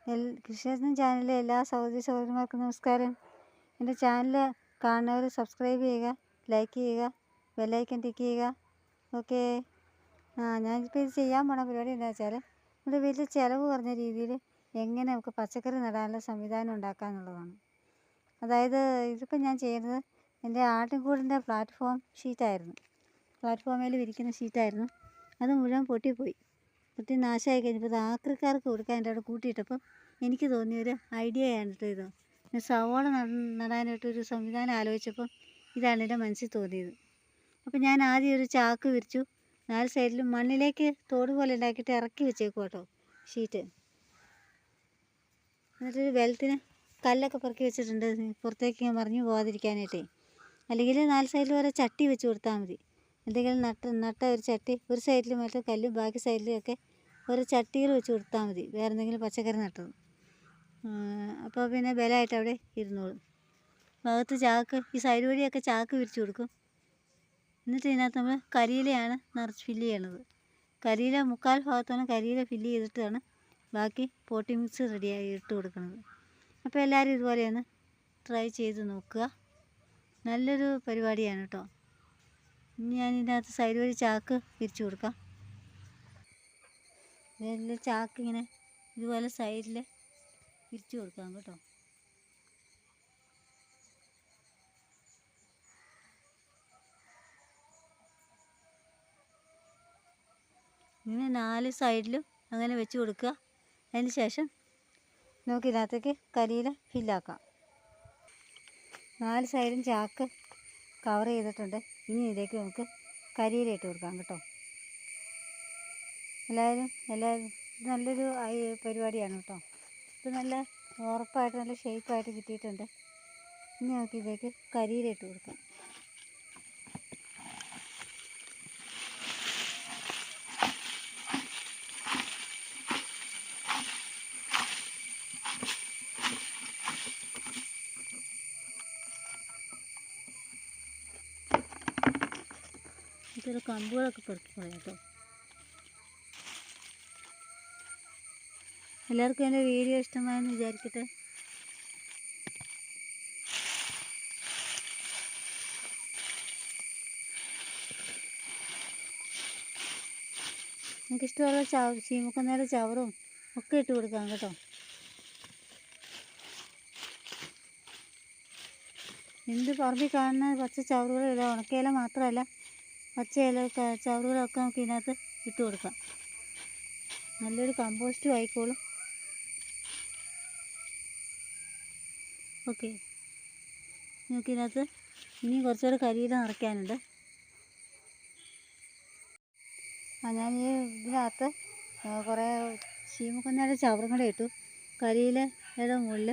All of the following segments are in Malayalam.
കൃഷിരത്നം ചാനലിലെ എല്ലാ സഹോദരന്മാർക്കും നമസ്കാരം. എൻ്റെ ചാനൽ കാണുന്നവർ സബ്സ്ക്രൈബ് ചെയ്യുക, ലൈക്ക് ചെയ്യുക, ബെല്ലൈക്കൻ ടിക്ക് ചെയ്യുക. ഓക്കെ. ഞാനിപ്പോൾ ഇത് ചെയ്യാൻ പോണ പരിപാടി എന്താ വെച്ചാൽ, നമ്മുടെ വീട്ടിൽ ചിലവ് കുറഞ്ഞ രീതിയിൽ എങ്ങനെ നമുക്ക് പച്ചക്കറി നടാനുള്ള സംവിധാനം ഉണ്ടാക്കാമെന്നുള്ളതാണ്. അതായത് ഇതിപ്പോൾ ഞാൻ ചെയ്യുന്നത് എൻ്റെ ആട്ടിൻകൂടിൻ്റെ പ്ലാറ്റ്ഫോമിൽ വിരിക്കുന്ന ഷീറ്റായിരുന്നു. അത് മുഴുവൻ പൊട്ടി നാശമായി കഴിഞ്ഞപ്പോൾ ഇത് ആക്രിക്കാർക്ക് കൊടുക്കാൻ എൻ്റെ അവിടെ കൂട്ടിയിട്ടപ്പോൾ എനിക്ക് തോന്നിയൊരു ഐഡിയയാണ് കേട്ടോ ഇത്. സവോള നടാനായിട്ടൊരു സംവിധാനം ആലോചിച്ചപ്പോൾ ഇതാണ് എൻ്റെ മനസ്സിൽ തോന്നിയത്. അപ്പോൾ ഞാൻ ആദ്യം ഒരു ചാക്ക് വിരിച്ചു, 4 സൈഡിലും മണ്ണിലേക്ക് തോട് പോലെ ഉണ്ടാക്കിയിട്ട് ഇറക്കി വെച്ചേക്കും കേട്ടോ ഷീറ്റ്. എന്നിട്ടൊരു വെള്ളത്തിന് കല്ലൊക്കെ പെറുക്കി വെച്ചിട്ടുണ്ട് പുറത്തേക്ക് മറിഞ്ഞു പോകാതിരിക്കാനായിട്ടേ. അല്ലെങ്കിൽ 4 സൈഡിൽ വരെ ചട്ടി വെച്ച് കൊടുത്താൽ മതി. എന്തെങ്കിലും നട്ട ഒരു ചട്ടി, ഒരു സൈഡിൽ മറ്റേ കല്ലും ബാക്കി സൈഡിലൊക്കെ ഒരു ചട്ടിയിൽ വെച്ച് കൊടുത്താൽ മതി, വേറെ എന്തെങ്കിലും പച്ചക്കറി നട്ടത്. അപ്പോൾ പിന്നെ ബലമായിട്ട് അവിടെ ഇരുന്നോളും. ഭാഗത്ത് ചാക്ക്, ഈ സൈഡ് വഴിയൊക്കെ ചാക്ക് വിരിച്ചു കൊടുക്കും. എന്നിട്ട് ഇതിനകത്ത് നമ്മൾ കരിയിലയാണ് നിറച്ച് ഫില്ല് ചെയ്യണത്. കരിയില 3/4 ഭാഗത്തോളം കരിയില ഫില്ല് ചെയ്തിട്ടാണ് ബാക്കി പോട്ടി മിക്സ് റെഡിയായി ഇട്ട് കൊടുക്കുന്നത്. അപ്പോൾ എല്ലാവരും ഇതുപോലെയൊന്ന് ട്രൈ ചെയ്ത് നോക്കുക. നല്ലൊരു പരിപാടിയാണ് കേട്ടോ. ഇനി ഞാൻ ഇതിനകത്ത് സൈഡ് വഴി ചാക്ക് വിരിച്ചു കൊടുക്കാം. ഇതിൽ ചാക്ക് ഇങ്ങനെ ഇതുപോലെ സൈഡിൽ വിരിച്ചു കൊടുക്കാം കേട്ടോ. ഇങ്ങനെ 4 സൈഡിലും അങ്ങനെ വെച്ച് കൊടുക്കുക. അതിന് ശേഷം നമുക്ക് ഇതിനകത്തേക്ക് കരിയില ഫില്ലാക്കാം. 4 സൈഡും ചാക്ക് കവർ ചെയ്തിട്ടുണ്ട്. ഇനി ഇതിലേക്ക് നമുക്ക് കരിയില ഇട്ട് കൊടുക്കാം കേട്ടോ. എല്ലാവരും നല്ലൊരു പരിപാടിയാണ് കേട്ടോ. ഇത് നല്ല ഉറപ്പായിട്ട് നല്ല ഷേപ്പായിട്ട് കിട്ടിയിട്ടുണ്ട്. ഇനി നമുക്ക് ഇതിലേക്ക് കരിയില ഇട്ട് കൊടുക്കാം. ഇതിൽ കമ്പുകളൊക്കെ പെറുക്കി കളയാം കേട്ടോ. എല്ലാവർക്കും എൻ്റെ വീഡിയോ ഇഷ്ടമായെന്ന് വിചാരിക്കട്ടെ. എനിക്കിഷ്ടമുള്ള ചീമക്കൊന്നയുടെ ചവറും ഒക്കെ ഇട്ട് കൊടുക്കാം കേട്ടോ. എന്ത് പറമ്പിൽ കാണുന്ന പച്ച ചവറുകൾ ഇടുക. ഉണക്കയില മാത്രമല്ല, പച്ച ഇല ചവറുകളൊക്കെ നമുക്ക് ഇതിനകത്ത് ഇട്ട് കൊടുക്കാം. നല്ലൊരു കമ്പോസ്റ്റും ആയിക്കോളും. ഓക്കെ. നമുക്കിതിനകത്ത് ഇനിയും കുറച്ചുകൂടെ കരിയില നിറയ്ക്കാനുണ്ട്. ഞാൻ ഈ ഇതിനകത്ത് കുറേ ചീമക്കൊന്നയുടെ ചവറും കൂടെ ഇട്ടു കരിയിലയുടെ മുകളിൽ.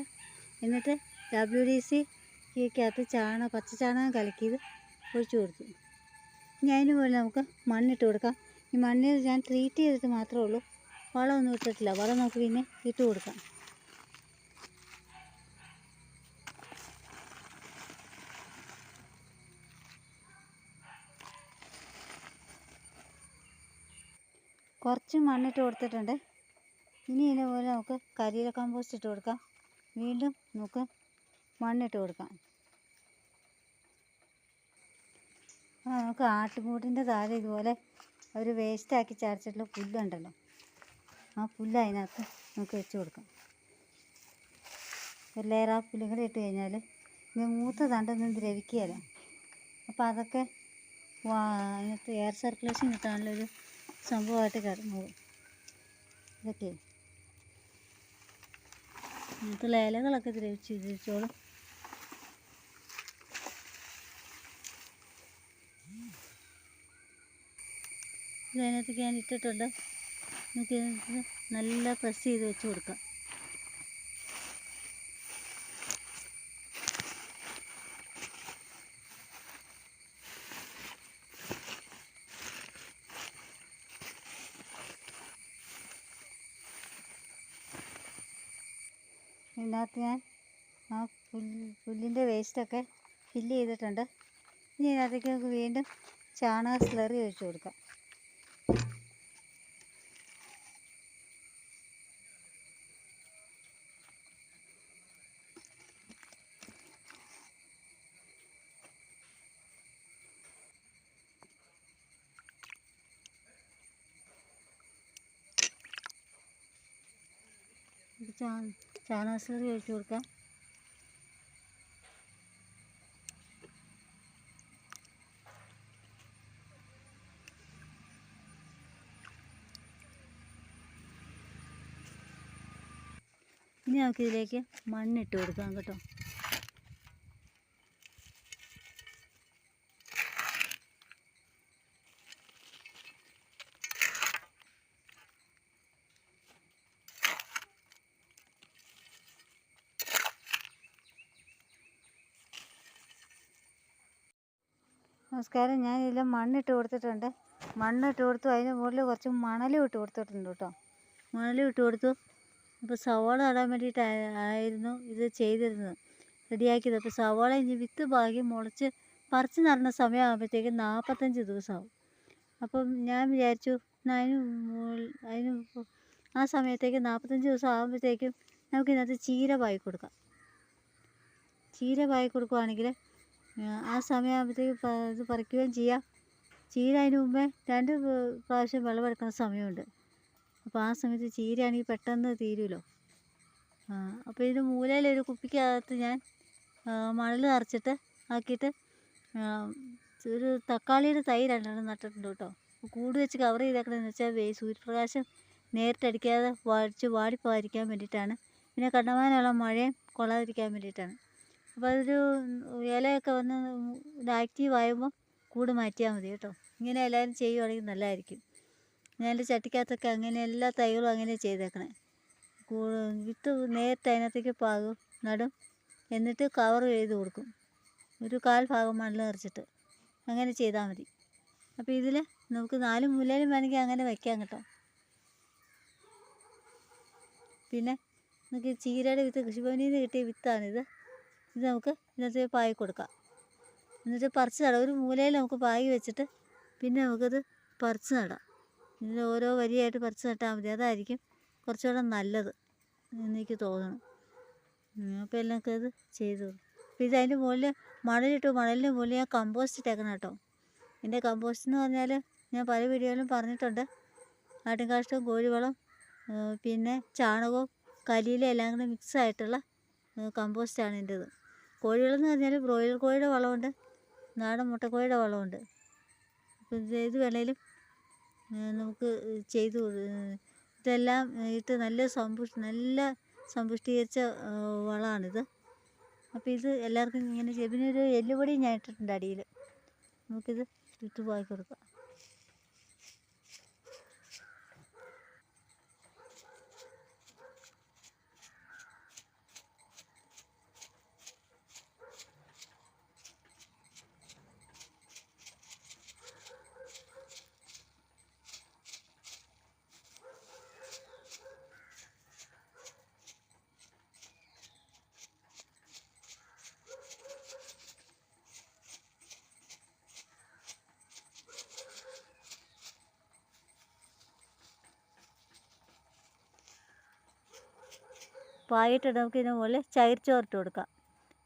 എന്നിട്ട് WD-C ക്കകത്ത് പച്ച ചാണകം കലക്കിയത് ഒഴിച്ചു കൊടുത്തു. ഇനി അതിന് മുകളിൽ നമുക്ക് മണ്ണിട്ട് കൊടുക്കാം. ഈ മണ്ണിൽ ഞാൻ ട്രീറ്റ് ചെയ്തിട്ട് മാത്രമേ ഉള്ളൂ, വളമൊന്നും ഇട്ടിട്ടില്ല. വളം നമുക്ക് പിന്നെ ഇട്ട് കൊടുക്കാം. കുറച്ച് മണ്ണിട്ട് കൊടുത്തിട്ടുണ്ട്. ഇനി ഇതുപോലെ നമുക്ക് കരിയില കമ്പോസ്റ്റ് ഇട്ട് കൊടുക്കാം. വീണ്ടും നമുക്ക് മണ്ണിട്ട് കൊടുക്കാം. നമുക്ക് ആട്ടുംകൂടിൻ്റെ താഴെ ഇതുപോലെ ഒരു വേസ്റ്റാക്കി ചാടിച്ചിട്ടുള്ള പുല്ലുണ്ടല്ലോ, ആ പുല്ല് അതിനകത്ത് നമുക്ക് വെച്ച് കൊടുക്കാം. ഒരു ലെയർ ആ പുല്ലും കൂടെ ഇട്ട് കഴിഞ്ഞാൽ ഇത് മൂത്ത തണ്ടൊന്നും ദ്രവിക്കുകയില്ല. അപ്പോൾ അതൊക്കെ അതിനകത്ത് എയർ സർക്കുലേഷൻ കിട്ടാനുള്ളൊരു സംഭവമായിട്ട് കിടന്നോളും. ഇതൊക്കെ അങ്ങനത്തുള്ള ഇലകളൊക്കെ ദ്രവിച്ചോളും. ഇതിനകത്തേക്ക് ഞാൻ ഇട്ടിട്ടുണ്ട്. നമുക്ക് നല്ല പ്രസ് ചെയ്ത് വെച്ച് കൊടുക്കാം. ഇതിനകത്ത് ഞാൻ ആ പുല്ലിൻ്റെ വേസ്റ്റൊക്കെ ഫില്ല് ചെയ്തിട്ടുണ്ട്. ഇനി ഇതിനകത്തേക്ക് നമുക്ക് വീണ്ടും ചാണക സ്ലറി ഒഴിച്ച് കൊടുക്കാം. ചാണക സ്ലറി ഒഴിച്ച് കൊടുക്കാം. ഇനി നമുക്കിതിലേക്ക് മണ്ണിട്ട് കൊടുക്കാം കേട്ടോ. നമസ്കാരം. ഞാനിതിൽ മണ്ണിട്ട് കൊടുത്തിട്ടുണ്ട്. മണ്ണിട്ട് കൊടുത്തു, അതിന് മുകളിൽ കുറച്ച് മണലും ഇട്ട് കൊടുത്തിട്ടുണ്ട് കേട്ടോ. മണലും ഇട്ട് കൊടുത്തു. അപ്പോൾ സവാള നടാൻ വേണ്ടിയിട്ടായിരുന്നു ഇത് ചെയ്തിരുന്നത്, റെഡിയാക്കിയത്. അപ്പോൾ സവാള ഇനി വിത്ത് പാകി മുളച്ച് പറിച്ച് നടന്ന സമയമാകുമ്പോഴത്തേക്കും 45 ദിവസമാവും. അപ്പം ഞാൻ വിചാരിച്ചു അതിന് ആ സമയത്തേക്ക് 45 ദിവസം ആകുമ്പോഴത്തേക്കും നമുക്കിതിനകത്ത് ചീര പാകി കൊടുക്കാം. ചീര പാകി കൊടുക്കുകയാണെങ്കിൽ ആ സമയമാകുമ്പോഴത്തേക്ക് ഇത് പറിക്കുകയും ചെയ്യാം. ചീര അതിന് മുമ്പേ 2 പ്രാവശ്യം വിളവെടുക്കുന്ന സമയമുണ്ട്. അപ്പോൾ ആ സമയത്ത് ചീരയാണെങ്കിൽ പെട്ടെന്ന് തീരുമല്ലോ. അപ്പോൾ ഇതിന് മൂലയിലൊരു കുപ്പിക്കകത്ത് ഞാൻ മണൽ നിറച്ചിട്ട് ആക്കിയിട്ട് ഒരു തക്കാളിയുടെ തൈ 2 നട്ടിട്ടുണ്ട് കേട്ടോ. കൂട് വെച്ച് കവർ ചെയ്തേക്കണമെന്ന് വെച്ചാൽ സൂര്യപ്രകാശം നേരിട്ടടിക്കാതെ വാടിപ്പോകാതിരിക്കാൻ വേണ്ടിയിട്ടാണ്. പിന്നെ കണ്ടമാനമുള്ള മഴയും കൊള്ളാതിരിക്കാൻ വേണ്ടിയിട്ടാണ്. അപ്പോൾ അതൊരു ഇലയൊക്കെ വന്ന് ഇത് ആക്റ്റീവാകുമ്പോൾ കൂട് മാറ്റിയാൽ മതി കേട്ടോ. ഇങ്ങനെ എല്ലാവരും ചെയ്യുവാണെങ്കിൽ നല്ലതായിരിക്കും. ഞാൻ എൻ്റെ ചട്ടിക്കകത്തൊക്കെ അങ്ങനെ എല്ലാ തൈകളും അങ്ങനെ ചെയ്തേക്കണേ. വിത്ത് നേരിട്ട് അതിനകത്തേക്ക് നടും, എന്നിട്ട് കവർ ചെയ്ത് കൊടുക്കും. ഒരു 1/4 ഭാഗം മണ്ണിൽ നിറച്ചിട്ട് അങ്ങനെ ചെയ്താൽ മതി. അപ്പോൾ ഇതിൽ നമുക്ക് 4 മൂലയിലും വേണമെങ്കിൽ അങ്ങനെ വയ്ക്കാം കേട്ടോ. പിന്നെ നമുക്ക് ചീരയുടെ വിത്ത് കൃഷിഭവനിൽ നിന്ന് കിട്ടിയ വിത്താണിത്. ഇത് നമുക്ക് ഇതിനകത്ത് പായി കൊടുക്കാം. എന്നിട്ട് പറിച്ച് നടാം. ഒരു മൂലയിൽ നമുക്ക് പായി വെച്ചിട്ട് പിന്നെ നമുക്കത് പറിച്ച് നടാം. ഇതിൽ ഓരോ വരിയായിട്ട് പറിച്ച് നട്ടാൽ മതി. അതായിരിക്കും കുറച്ചുകൂടെ നല്ലത് എന്നെനിക്ക് തോന്നണം. അപ്പോൾ എല്ലാം ഇത് ചെയ്തു. അപ്പോൾ ഇത് അതിൻ്റെ മുകളിൽ മണലിട്ടു. മണലിൻ്റെ മുകളിൽ ഞാൻ കമ്പോസ്റ്റ് ഇട്ടേക്കണം കേട്ടോ. എൻ്റെ കമ്പോസ്റ്റ് എന്ന് പറഞ്ഞാൽ ഞാൻ പല വീഡിയോയിലും പറഞ്ഞിട്ടുണ്ട്. ആട്ടിൻകാഷ്ടവും കോഴിവളം പിന്നെ ചാണകവും കരിയിലും എല്ലാം കൂടെ മിക്സ് ആയിട്ടുള്ള കമ്പോസ്റ്റാണ് എൻ്റേത്. കോഴിവളം എന്ന് പറഞ്ഞാൽ ബ്രോയിലർ കോഴിയുടെ വളമുണ്ട്, നാടൻ മുട്ടക്കോഴിയുടെ വളമുണ്ട്. അപ്പോൾ ഇത് വേണേലും നമുക്ക് ചെയ്തു. ഇതെല്ലാം ഇട്ട് നല്ല സമ്പുഷ്ടീകരിച്ച വളമാണിത്. അപ്പോൾ ഇത് എല്ലാവർക്കും ഇങ്ങനെ ചെയ്യും. പിന്നെ ഒരു എല്ലുപൊടി ഞാൻ ഇട്ടിട്ടുണ്ട് അടിയിൽ. നമുക്കിത് ഇട്ട് പോയി കൊടുക്കാം. പായിട്ട് നമുക്ക് ഇതിന് മുകളിൽ ചകിരിച്ചോറിട്ട് കൊടുക്കാം.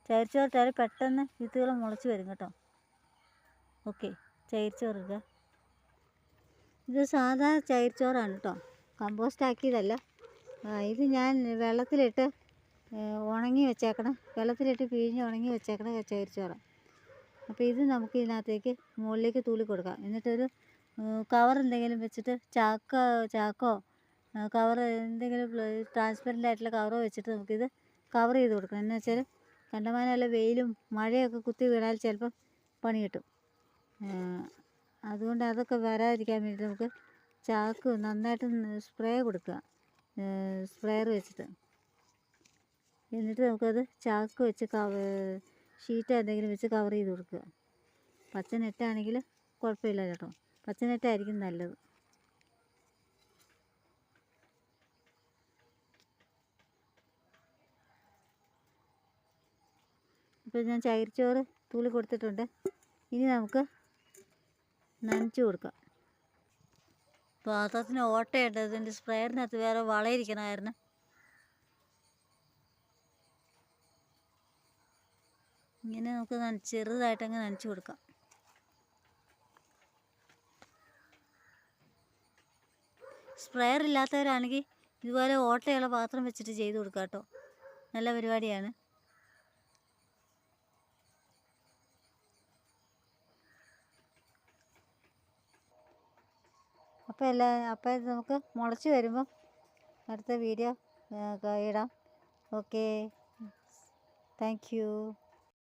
ചകിരിച്ചോറിട്ടാൽ പെട്ടെന്ന് വിത്തുകൾ മുളച്ച് വരും കേട്ടോ. ഓക്കെ, ചകിരിച്ചോറിടുക. ഇത് സാധാ ചകിരിച്ചോറാണ് കേട്ടോ, കമ്പോസ്റ്റ് ആക്കിയതല്ല. ഇത് ഞാൻ വെള്ളത്തിലിട്ട് ഉണങ്ങി വെച്ചേക്കണം, വെള്ളത്തിലിട്ട് പിഴിഞ്ഞ് ഉണങ്ങി വെച്ചേക്കണം ചകിരിച്ചോറാണ്. അപ്പോൾ ഇത് നമുക്ക് ഇതിനകത്തേക്ക് മുകളിലേക്ക് തൂളി കൊടുക്കാം. എന്നിട്ടൊരു കവർ എന്തെങ്കിലും വെച്ചിട്ട് ചാക്കോ കവർ എന്തെങ്കിലും ട്രാൻസ്പെറൻ്റ് ആയിട്ടുള്ള കവറോ വെച്ചിട്ട് നമുക്കിത് കവർ ചെയ്ത് കൊടുക്കണം. എന്ന് വെച്ചാൽ കണ്ടമാനമുള്ള വെയിലും മഴയൊക്കെ കുത്തി വീണാൽ ചിലപ്പം പണി കിട്ടും. അതുകൊണ്ട് അതൊക്കെ വരാതിരിക്കാൻ വേണ്ടി നമുക്ക് ചാക്ക് നന്നായിട്ട് സ്പ്രേ കൊടുക്കുക, സ്പ്രെയർ വെച്ചിട്ട്. എന്നിട്ട് നമുക്കത് ചാക്ക് വെച്ച് ഷീറ്റ് എന്തെങ്കിലും വെച്ച് കവർ ചെയ്ത് കൊടുക്കുക. പച്ച നെറ്റാണെങ്കിൽ കുഴപ്പമില്ല കേട്ടോ, പച്ച നെറ്റായിരിക്കും നല്ലത്. ഇപ്പോൾ ഞാൻ ചകിരിച്ചോറ് തൂളി കൊടുത്തിട്ടുണ്ട്. ഇനി നമുക്ക് നനച്ച് കൊടുക്കാം. പാത്രത്തിന് ഓട്ടയുണ്ട്, അതിൻ്റെ സ്പ്രെയറിനകത്ത് വേറെ വളയിരിക്കണമായിരുന്നു. ഇങ്ങനെ നമുക്ക് ചെറുതായിട്ടങ്ങ് നനച്ച് കൊടുക്കാം. സ്പ്രെയർ ഇല്ലാത്തവരാണെങ്കിൽ ഇതുപോലെ ഓട്ടയുള്ള പാത്രം വെച്ചിട്ട് ചെയ്ത് കൊടുക്കാം കേട്ടോ. നല്ല പരിപാടിയാണ്. അപ്പോൾ നമുക്ക് മുളച്ച് വരുമ്പം അടുത്ത വീഡിയോ ഇടാം. Okay, thank you.